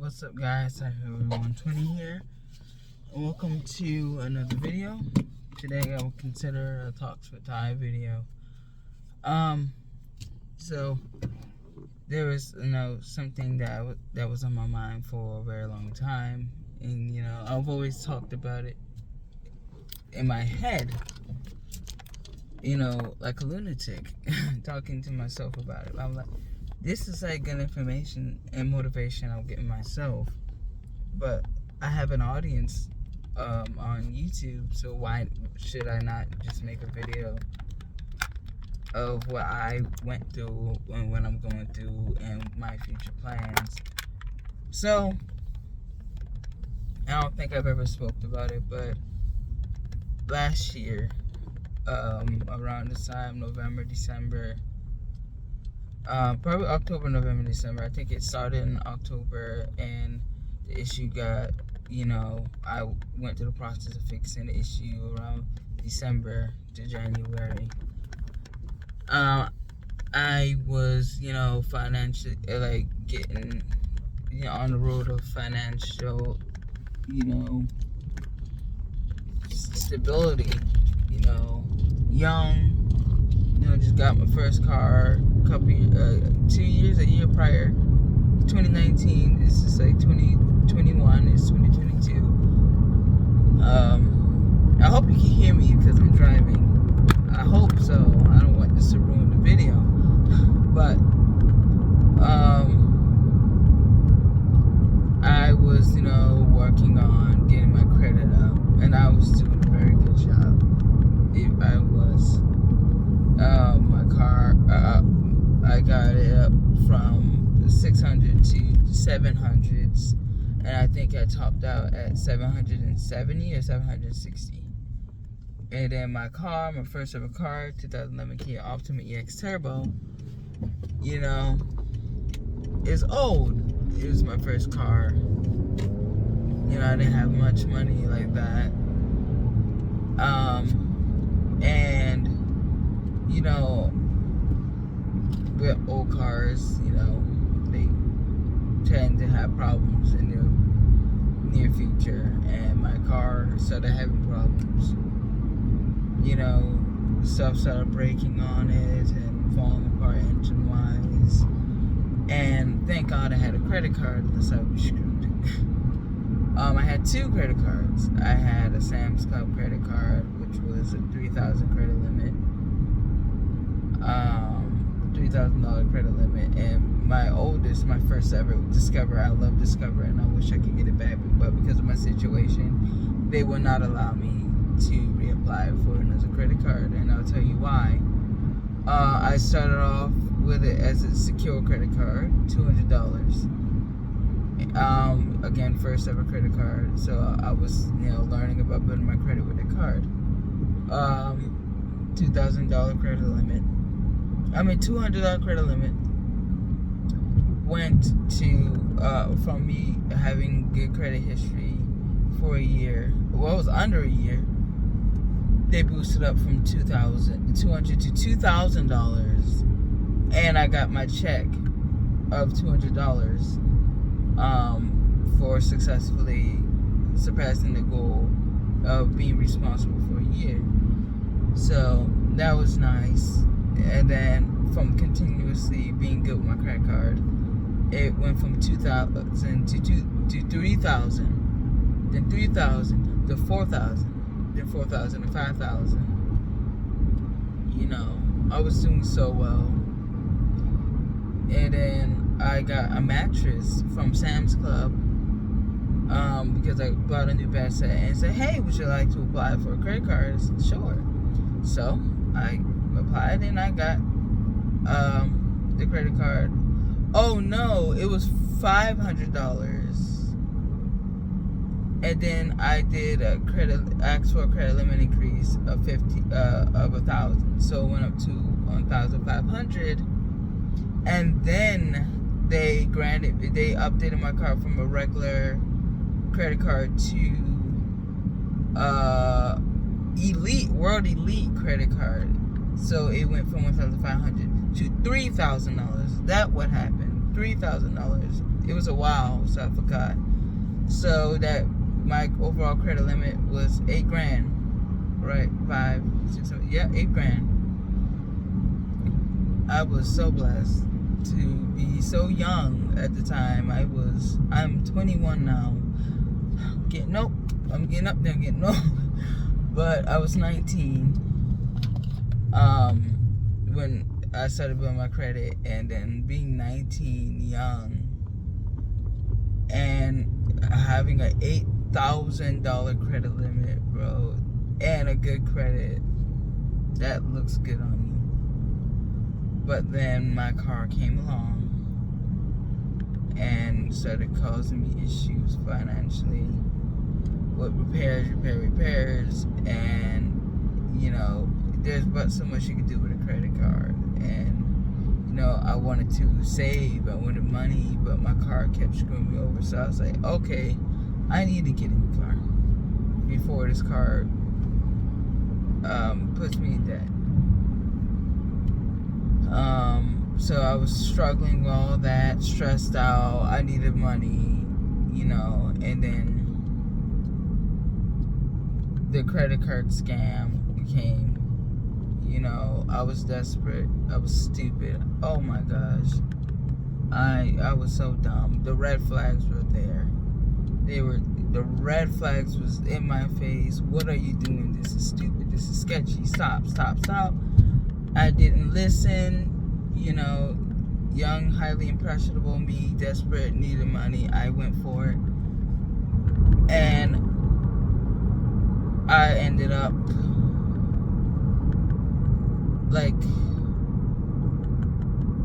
What's up, guys? I have everyone 20 here. Welcome to another video. Today I will consider a Talks with Ty video. So there was, something that was on my mind for a very long time, and I've always talked about it in my head, like a lunatic, talking to myself about it. I'm like, this is like good information and motivation I'm getting myself, but I have an audience on YouTube, so why should I not just make a video of what I went through and what I'm going through and my future plans? So I don't think I've ever spoke about it, but last year, around this time, November, December, probably October, November, December. I think it started in October, and the issue got, I went through the process of fixing the issue around December to January. I was, financially, getting, on the road of financial, stability, young, just got my first car a year prior. 2019, this is like 2021, it's 2022. I hope you can hear me because I'm driving. I hope so. I don't want this to ruin the video. But I was, working on getting my credit up, and I was doing a very good job. I was. My car, I got it up from 600 to 700s, and I think I topped out at 770 or 760. And then my first ever car, 2011 Kia Optima EX Turbo, is old. It was my first car. I didn't have much money like that. And with old cars, they tend to have problems in the near future, and my car started having problems. Stuff started breaking on it and falling apart engine-wise, and thank God I had a credit card, unless I was screwed. I had two credit cards. I had a Sam's Club credit card, which was a $3,000 credit limit. $3,000 credit limit, and my first ever Discover. I love Discover, and I wish I could get it back, but because of my situation, they will not allow me to reapply for another credit card, and I'll tell you why. I started off with it as a secure credit card, $200. Again, first ever credit card, so I was, learning about building my credit with a card. $2,000 credit limit. $200 credit limit went to, from me having good credit history for a year, well, it was under a year, they boosted up from $200 to $2,000, and I got my check of $200 for successfully surpassing the goal of being responsible for a year. So that was nice. And then from continuously being good with my credit card, it went from 2,000 to 3,000, then 3,000 to 4,000, then 4,000 to 5,000. I was doing so well. And then I got a mattress from Sam's Club, because I bought a new bed set and said, hey, would you like to apply for a credit card? I said, sure. So I applied, and I got the credit card. Oh no, it was $500. And then I did asked for a credit limit increase of $1,000. So it went up to $1,500. And then they updated my card from a regular credit card to World Elite credit card. So it went from $1,500 to $3,000. That what happened. $3,000. It was a while, so I forgot. So that my overall credit limit was $8,000, right? 5, 6, 7, yeah, $8,000. I was so blessed to be so young at the time. I'm 21 now. I'm getting up there, getting old. But I was 19 when I started building my credit, and then being 19 young and having an $8,000 credit limit, bro, and a good credit, that looks good on you. But then my car came along and started causing me issues financially with repairs, and you know, there's but so much you can do with a credit card. And you know, I wanted to save, I wanted money, but my car kept screwing me over. So I was like, okay, I need to get a new car before this car puts me in debt. So I was struggling with all that, stressed out. I needed money, you know, and then the credit card scam came. You know, I was desperate. I was stupid. Oh my gosh. I was so dumb. The red flags were there. The red flags was in my face. What are you doing? This is stupid. This is sketchy. Stop. I didn't listen. You know, young, highly impressionable me, desperate, needed money. I went for it. And I ended up like,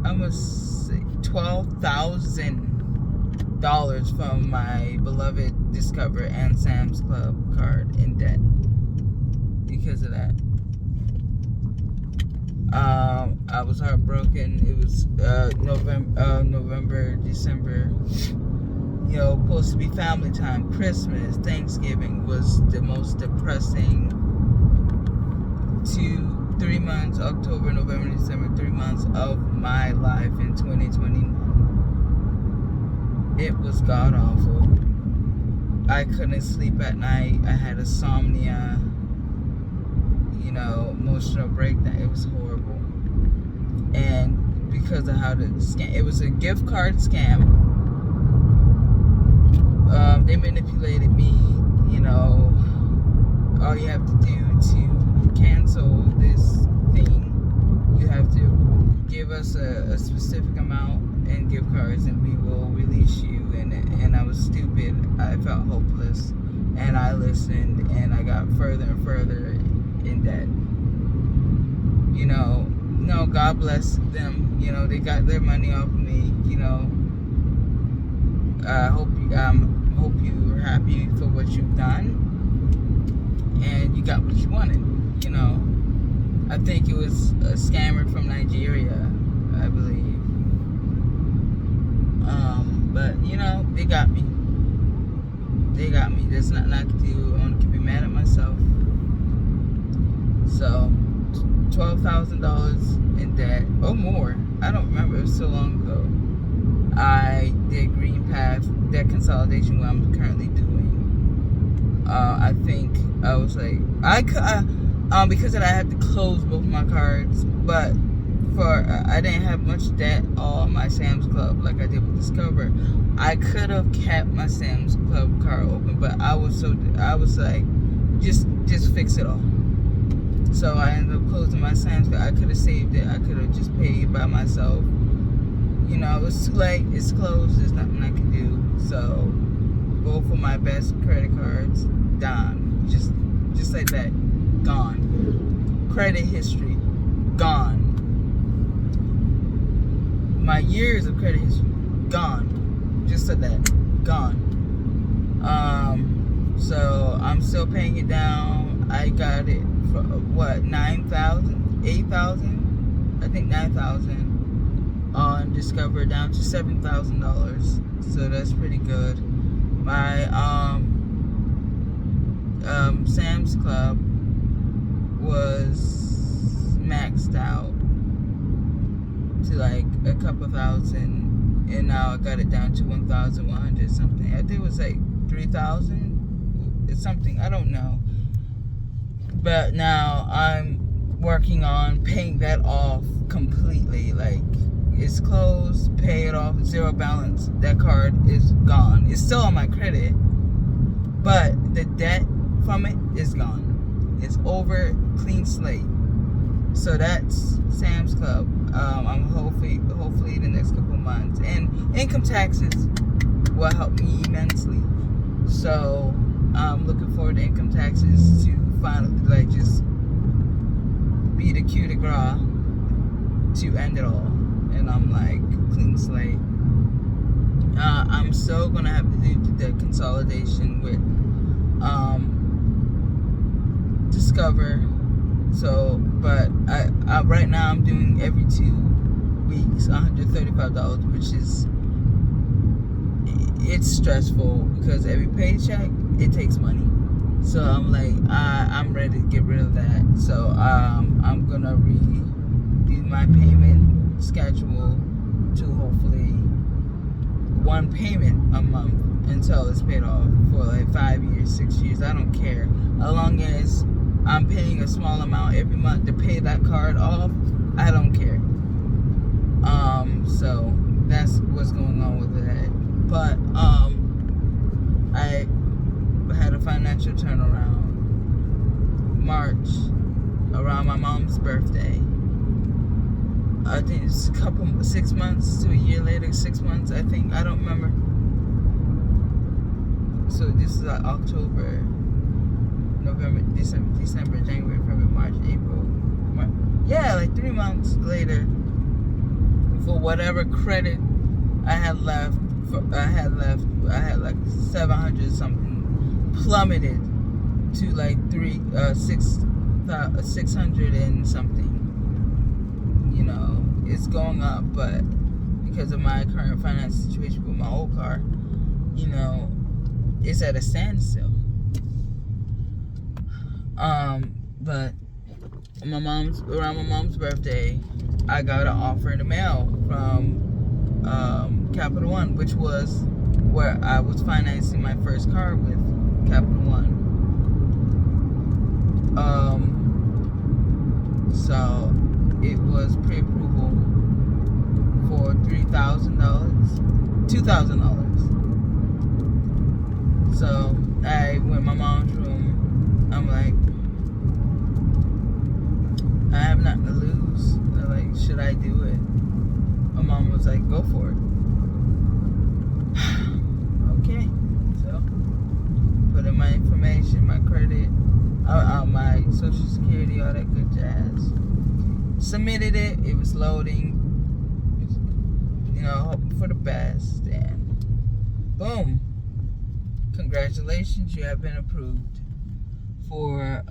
I must say $12,000 from my beloved Discover and Sam's Club card in debt because of that. I was heartbroken. It was November, December. You know, supposed to be family time. Christmas, Thanksgiving was the most depressing 3 months, October, November, December, 3 months of my life in 2021. It was god awful. I couldn't sleep at night. I had insomnia. You know, emotional breakdown. It was horrible. And because of how the scam, it was a gift card scam. They manipulated me. You know, all you have to do to cancel this thing, you have to give us a specific amount in gift cards and we will release you. And I was stupid. I felt hopeless, and I listened, and I got further and further in debt. You know, no, God bless them. You know, they got their money off of me. You know, I hope you are happy for what you've done, and you got what you wanted. You know, I think it was a scammer from Nigeria, I believe. But you know, they got me. There's nothing I can do. I want to be mad at myself. So, $12,000 in debt, or more. I don't remember. It was so long ago. I did Green Path debt consolidation, what I'm currently doing. I think I was like, because of that, I had to close both my cards, but I didn't have much debt on my Sam's Club like I did with Discover. I could have kept my Sam's Club card open, but I was like, just fix it all. So I ended up closing my Sam's Club. I could have saved it. I could have just paid it by myself. You know, it was too late. It's closed. There's nothing I can do. So both of my best credit cards gone. Just like that, gone. Credit history gone. My years of credit history gone. Just like that, gone. So I'm still paying it down. I got it for what, 9,000, 8,000, I think 9,000 on Discover, down to $7,000. So that's pretty good. My Sam's Club was maxed out to like a couple thousand and now I got it down to 1,100 something. I think it was like 3,000. It's something, I don't know. But now I'm working on paying that off completely. Like, it's closed, pay it off, zero balance. That card is gone. It's still on my credit, but the debt from it is gone. It's over, clean slate. So that's Sam's Club. I'm hopefully the next couple months, and income taxes will help me immensely. So I'm looking forward to income taxes to finally, like, just be the coup de grace to end it all. And I'm like, clean slate. I'm still gonna have to do the consolidation with Discover. So, but I right now I'm doing every 2 weeks, $135, which is, it's stressful because every paycheck it takes money. So I'm like, I'm ready to get rid of that. So I'm gonna redo my payment schedule to hopefully one payment a month until it's paid off for like 5 years, 6 years. I don't care, as long as I'm paying a small amount every month to pay that card off. I don't care. So that's what's going on with that. But I had a financial turnaround March, around my mom's birthday. I think it's 6 months to a year later, 6 months, I think. I don't remember. So this is like October, November, December, January, February, March, April. Yeah, like 3 months later, for whatever credit I had left, I had like 700 something, plummeted to like 600 and something. You know, it's going up, but because of my current financial situation with my old car, you know, it's at a standstill. But around my mom's birthday, I got an offer in the mail from Capital One, which was where I was financing my first car with Capital One. So it was pre-approval for $3,000, $2,000. So I went in my mom's room. I'm like, I have nothing to lose. I'm like, should I do it? My mom was like, go for it. Okay. So put in my information, my credit, my social security, all that good jazz. Submitted it. It was loading. You know, hoping for the best, and boom! Congratulations, you have been approved for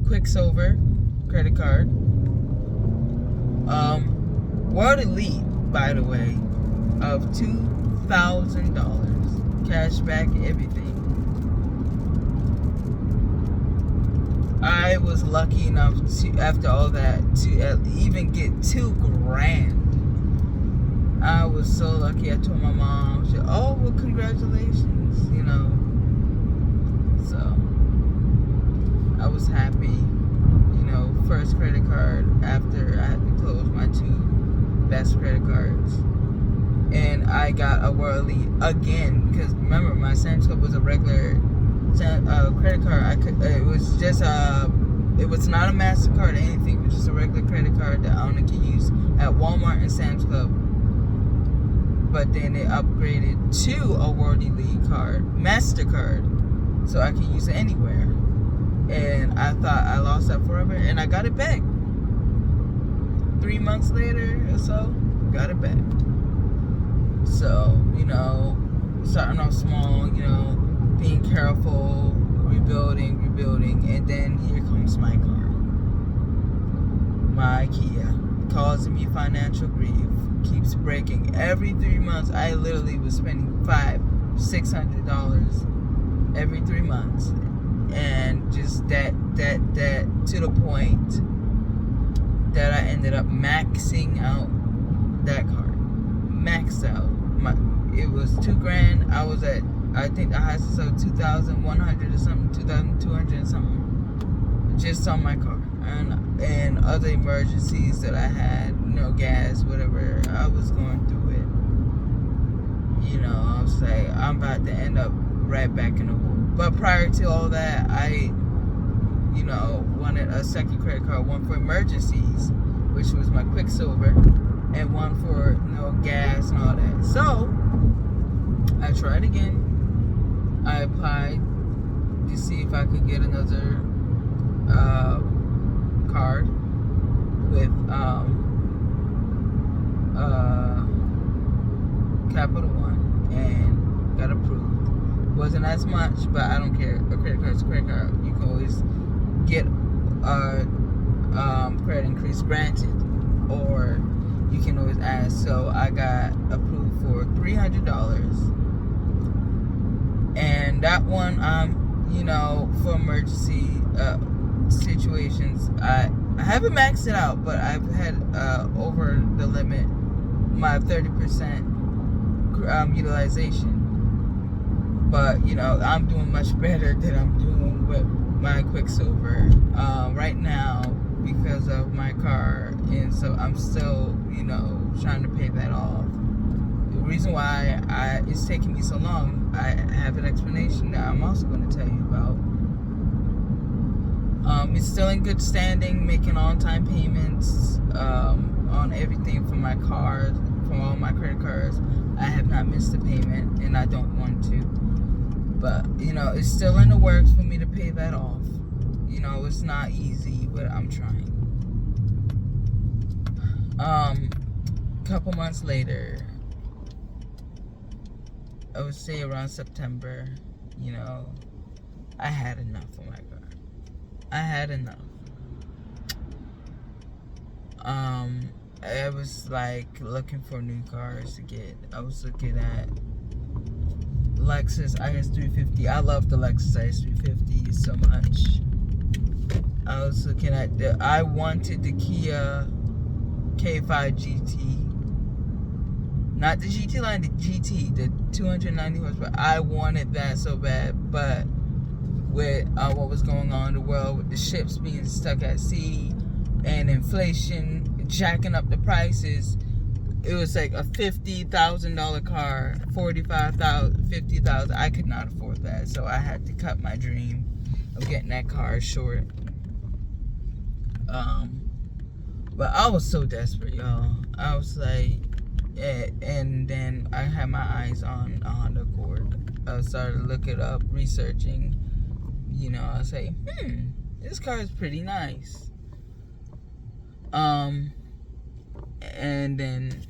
Quicksilver credit card. World Elite, by the way, of $2,000 cash back, everything. I was lucky enough to, after all that, to even get $2,000. I was so lucky. I told my mom, she said, oh, well, congratulations, you know. So I was happy, you know, first credit card after I had to close my 2 best credit cards. And I got a World Elite again, because remember, my Sam's Club was a regular credit card. It was just it was not a MasterCard or anything. It was just a regular credit card that I only could use at Walmart and Sam's Club. But then it upgraded to a World Elite card, MasterCard, so I can use it anywhere. And I thought I lost that forever, and I got it back. 3 months later or so, got it back. So, you know, starting off small, you know, being careful, rebuilding, and then here comes my car. My Kia, causing me financial grief, keeps breaking. Every 3 months, I literally was spending $500-$600 every 3 months. And just that to the point that I ended up maxing out that card. maxed out. It was $2,000. I was at, I think the highest was 2,100 or something, 2,200 or something, just on my car. And other emergencies that I had, gas, whatever. I was going through it. I was like, I'm about to end up right back in the hole. But prior to all that, I wanted a second credit card, one for emergencies, which was my Quicksilver, and one for gas and all that. So I tried again. I applied to see if I could get another card with Capital One, and got approved. Wasn't as much, but I don't care. A credit card's a credit card. You can always get credit increase granted, or you can always ask. So I got approved for $300, and that one, for emergency situations, I haven't maxed it out, but I've had over the limit, my 30% utilization. But I'm doing much better than I'm doing with my Quicksilver right now because of my car, and so I'm still trying to pay that off. The reason why it's taking me so long, I have an explanation that I'm also going to tell you about. It's still in good standing, making on-time payments on everything from my cars, from all my credit cards. I have not missed a payment, and I don't want to. But, it's still in the works for me to pay that off. It's not easy, but I'm trying. Couple months later, I would say around September, I had enough of my car. I had enough. I was like looking for new cars to get. I was looking at Lexus IS350. I love the Lexus IS350 so much. I was looking at I wanted the Kia K5 GT. Not the GT line, the GT, the 290 horsepower. I wanted that so bad, but with what was going on in the world, with the ships being stuck at sea and inflation jacking up the prices, it was like a $50,000 car, $45,000, $50,000. I could not afford that, so I had to cut my dream of getting that car short. But I was so desperate, y'all. I was like, and then I had my eyes on a Honda Accord. I started looking up, researching. I was like, this car is pretty nice. And then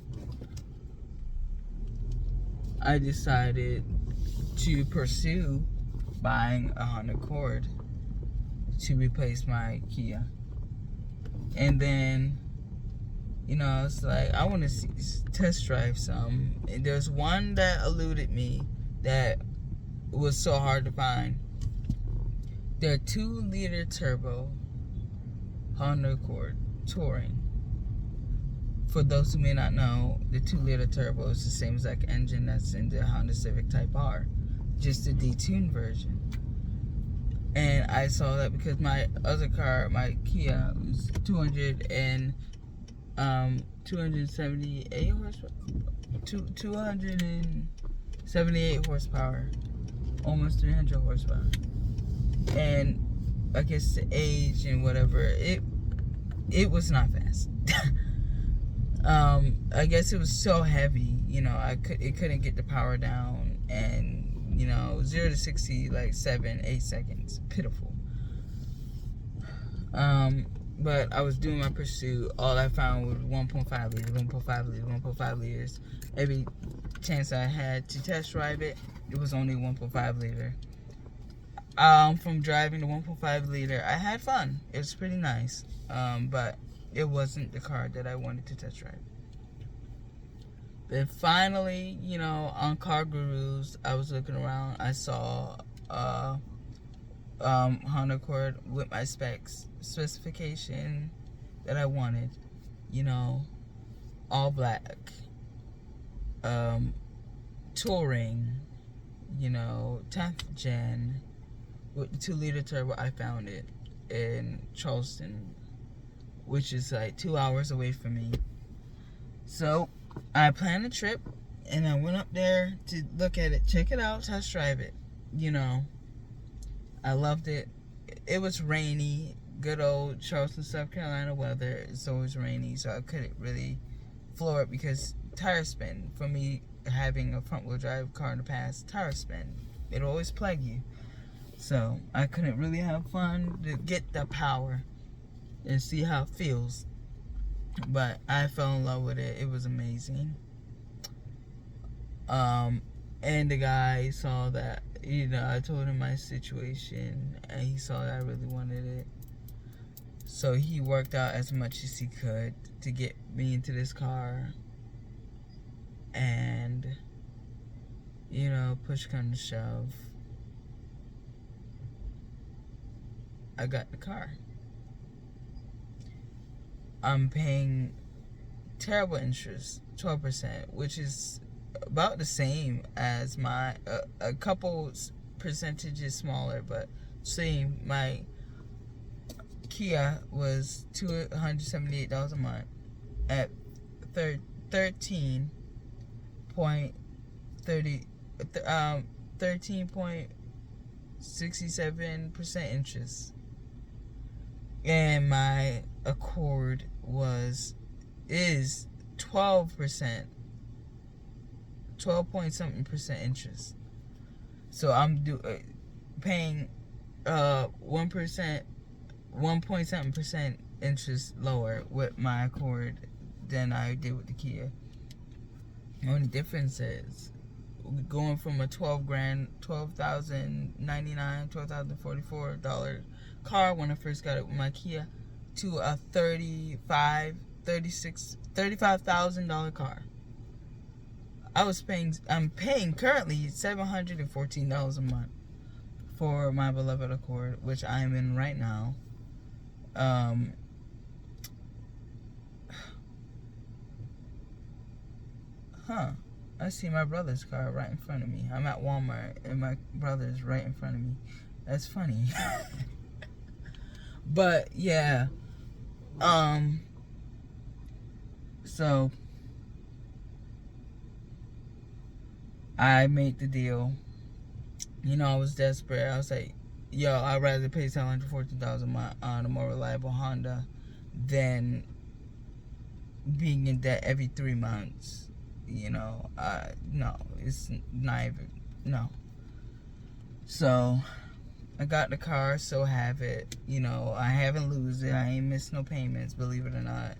I decided to pursue buying a Honda Accord to replace my Kia. And then, I was like, I want to test drive some. And there's one that eluded me that was so hard to find. They're 2-liter turbo Honda Accord Touring. For those who may not know, the 2-liter turbo is the same exact engine that's in the Honda Civic Type R, just a detuned version. And I saw that because my other car, my Kia, was 278 horsepower, 278 horsepower, almost 300 horsepower. And I guess the age and whatever, it was not fast. I guess it was so heavy, it couldn't get the power down, and 0 to 60 like 7-8 seconds, pitiful. But I was doing my pursuit. All I found was 1.5 liters, 1.5 liters, 1.5 liters. Every chance I had to test drive it, it was only 1.5 liter. From driving the 1.5 liter, I had fun. It was pretty nice. But it wasn't the car that I wanted to test drive. Then finally, on Car Gurus, I was looking around. I saw Honda Accord with my specification that I wanted. All black, um, Touring, 10th gen with the 2-liter turbo. I found it in Charleston, which is like 2 hours away from me. So I planned a trip and I went up there to look at it, check it out, test drive it. I loved it. It was rainy, good old Charleston, South Carolina weather. It's always rainy, so I couldn't really floor it because tire spin. For me, having a front wheel drive car in the past, tire spin, it'll always plague you. So I couldn't really have fun to get the power and see how it feels. But I fell in love with it. It was amazing. And the guy saw that, I told him my situation, and he saw that I really wanted it. So he worked out as much as he could to get me into this car. And, push come to shove, I got the car. I'm paying terrible interest, 12%, which is about the same as my, a couple percentages smaller, but same. My Kia was $278 a month at 13.67% interest, and my Accord is 12%, 12 point something percent interest. So I'm paying 1%, 1 point something percent interest lower with my Accord than I did with the Kia. The only difference is going from a $12,044 car when I first got it with my Kia to a $35,000 car. I'm paying currently $714 a month for my beloved Accord, which I am in right now. I see my brother's car right in front of me. I'm at Walmart and my brother's right in front of me. That's funny. But yeah. So I made the deal. I was desperate. I was like, yo, I'd rather pay $714 a month on a more reliable Honda than being in debt every 3 months. No, it's not even, no. So I got the car, so have it. I haven't lose it. I ain't missed no payments, believe it or not.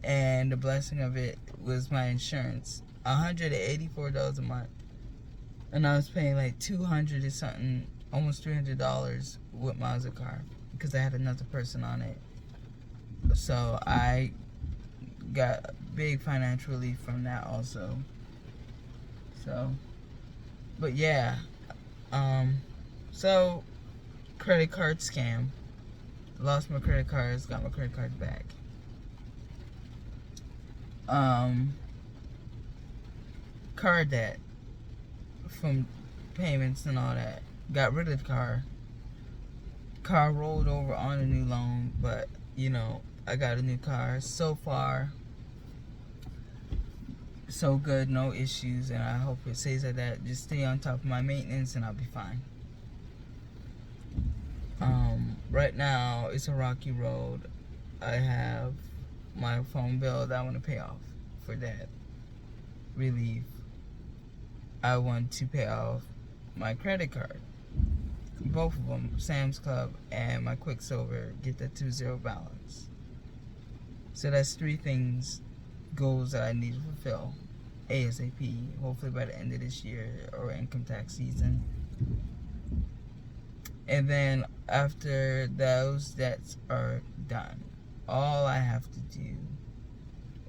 And the blessing of it was my insurance, $184 a month. And I was paying like $200 or something, almost $300 with my other car because I had another person on it. So I got big financial relief from that also. So, but yeah, so credit card scam. Lost my credit cards, got my credit cards back. Car debt from payments and all that. Got rid of the car. Car rolled over on a new loan, but I got a new car. So far, so good, no issues, and I hope it stays like that. Just stay on top of my maintenance and I'll be fine. Right now it's a rocky road. I have my phone bill that I want to pay off for that relief. I want to pay off my credit card, both of them, Sam's Club and my Quicksilver, get that 2-0 balance. So that's 3 goals that I need to fulfill ASAP, hopefully by the end of this year or income tax season. And then after those debts are done, all I have to do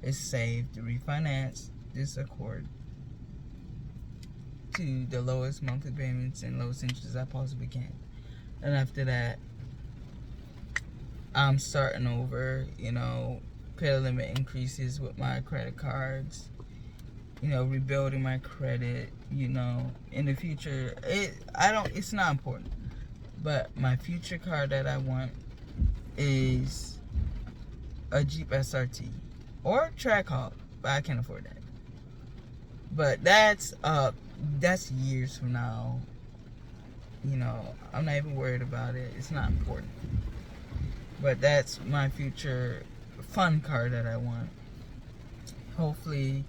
is save to refinance this Accord to the lowest monthly payments and lowest interest I possibly can. And after that, I'm starting over, credit limit increases with my credit cards. rebuilding my credit, in the future. It's not important. But my future car that I want is a Jeep SRT or a Trackhawk, but I can't afford that. But that's years from now. I'm not even worried about it. It's not important. But that's my future fun car that I want. Hopefully,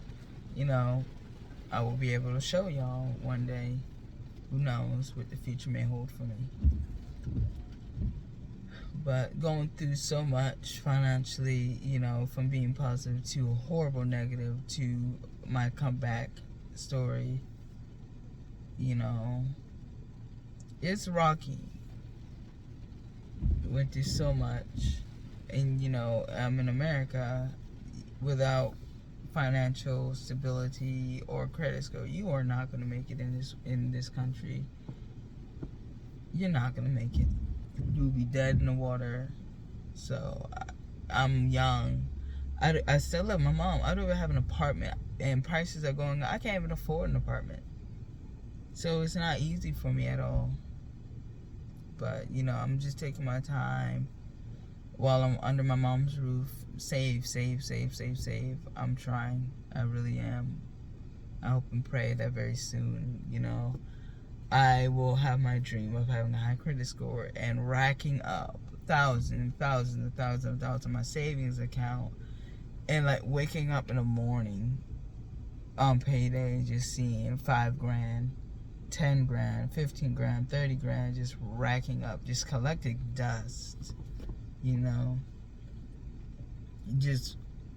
I will be able to show y'all one day. Who knows what the future may hold for me. But going through so much financially, from being positive to a horrible negative to my comeback story, it's rocky. Went through so much, and I'm in America. Without financial stability or credit score, you are not going to make it in this country. You're not going to make it. You'll be dead in the water. So I'm young. I still live with my mom. I don't even have an apartment, and prices are going up. I can't even afford an apartment. So it's not easy for me at all. But I'm just taking my time while I'm under my mom's roof. Save. I'm trying. I really am. I hope and pray that very soon, I will have my dream of having a high credit score and racking up thousands on my savings account, and like waking up in the morning on payday just seeing $5,000, $10,000, $15,000, $30,000 just racking up, just collecting dust, just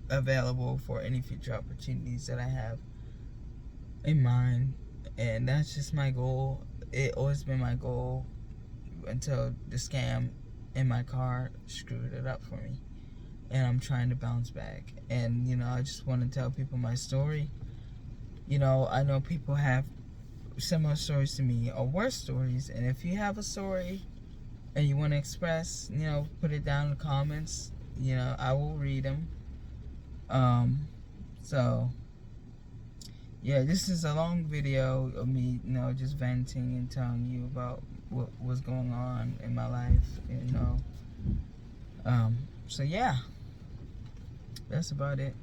available for any future opportunities that I have in mind. And that's just my goal. It always been my goal until the scam in my car screwed it up for me. And I'm trying to bounce back. And, I just want to tell people my story. I know people have similar stories to me or worse stories. And if you have a story and you want to express, put it down in the comments. I will read them. So yeah, this is a long video of me, just venting and telling you about what was going on in my life, so yeah, that's about it.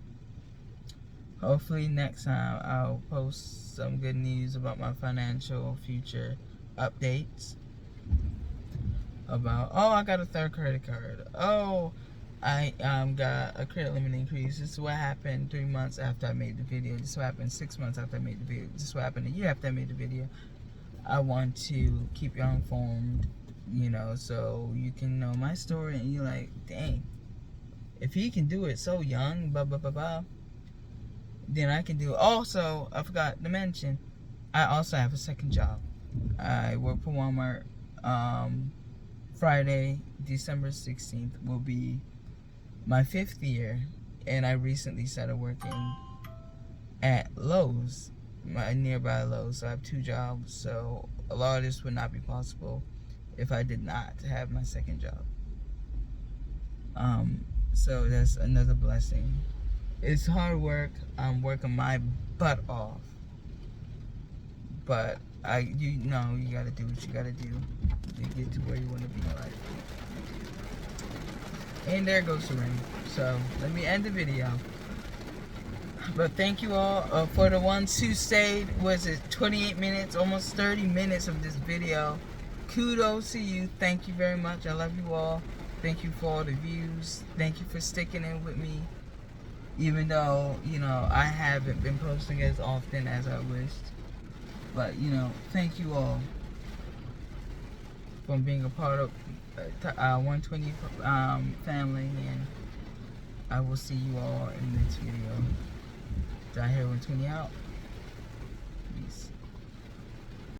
Hopefully next time I'll post some good news about my financial future updates. About, I got a third credit card. I got a credit limit increase. This is what happened 3 months after I made the video. This is what happened 6 months after I made the video. This is what happened a year after I made the video. I want to keep y'all informed, so you can know my story and you're like, dang, if he can do it so young, blah, blah, blah, blah, then I can do it. Also, I forgot to mention, I also have a second job. I work for Walmart. Friday, December 16th will be my 5th year, and I recently started working at Lowe's, my nearby Lowe's. So I have 2 jobs, so a lot of this would not be possible if I did not have my second job. So that's another blessing. It's hard work. I'm working my butt off, but you gotta do what you gotta do to get to where you want to be in life. And there goes the rain. So let me end the video. But thank you all for the ones who stayed. Was it 28 minutes, almost 30 minutes of this video? Kudos to you. Thank you very much. I love you all. Thank you for all the views. Thank you for sticking in with me. Even though, I haven't been posting as often as I wished. But, thank you all for being a part of 120 family, and I will see you all in the next video. Did I hear 120 out? Peace.